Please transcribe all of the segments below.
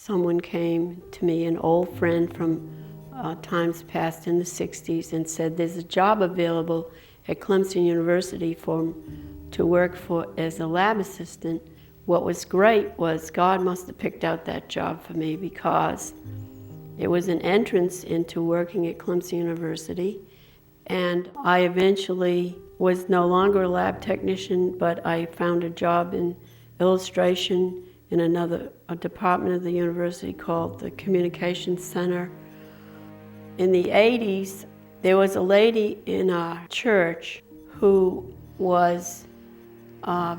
someone came to me, an old friend from times past in the 60s, and said there's a job available at Clemson University to work as a lab assistant. What was great was God must have picked out that job for me because it was an entrance into working at Clemson University, and I eventually was no longer a lab technician, but I found a job in illustration in a department of the university called the Communications Center. In the 80s, there was a lady in our church who was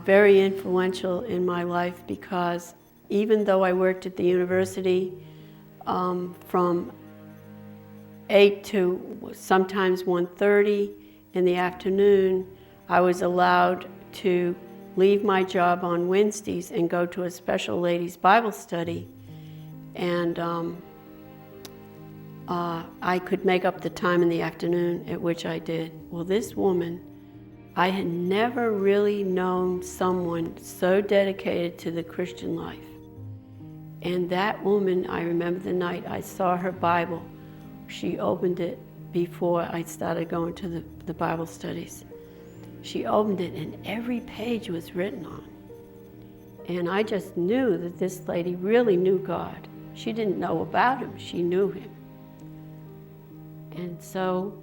very influential in my life because even though I worked at the university from 8 to sometimes 1:30 in the afternoon, I was allowed to leave my job on Wednesdays and go to a special ladies' Bible study. And I could make up the time in the afternoon, at which I did. Well, this woman, I had never really known someone so dedicated to the Christian life. And that woman, I remember the night I saw her Bible. She opened it before I started going to the Bible studies. She opened it and every page was written on. And I just knew that this lady really knew God. She didn't know about him, she knew him. And so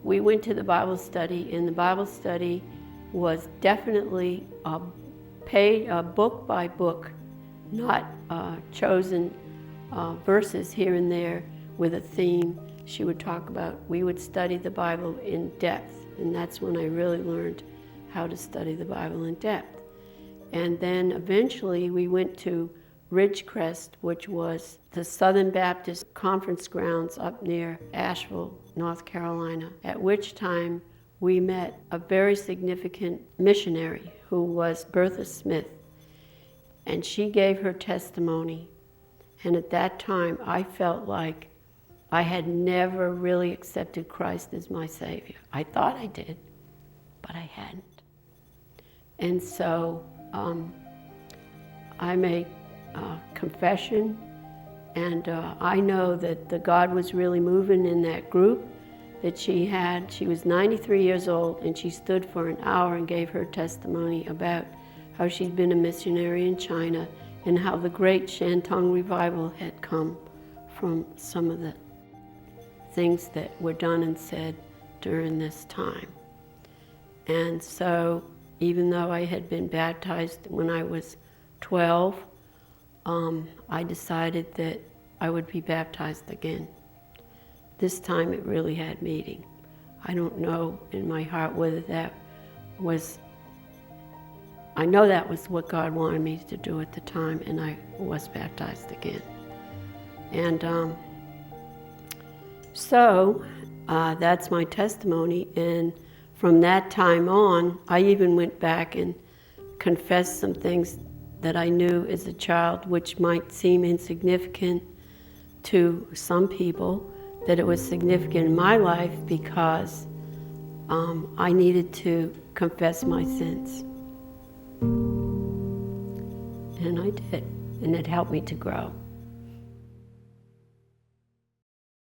we went to the Bible study, and the Bible study was definitely book by book, not chosen verses here and there with a theme she would talk about. We would study the Bible in depth, and that's when I really learned how to study the Bible in depth. And then eventually we went to Ridgecrest, which was the Southern Baptist Conference grounds up near Asheville, North Carolina, at which time we met a very significant missionary who was Bertha Smith. And she gave her testimony. And at that time, I felt like I had never really accepted Christ as my Savior. I thought I did, but I hadn't. And so I made confession, and I know that the God was really moving in that group that she had. She was 93 years old, and she stood for an hour and gave her testimony about how she'd been a missionary in China and how the great Shantung revival had come from some of the things that were done and said during this time. And so even though I had been baptized when I was 12, I decided that I would be baptized again. This time it really had meaning. I don't know in my heart whether that was, I know that was what God wanted me to do at the time, and I was baptized again. And so that's my testimony, and from that time on, I even went back and confessed some things that I knew as a child, which might seem insignificant to some people, that it was significant in my life because I needed to confess my sins. And I did, and it helped me to grow.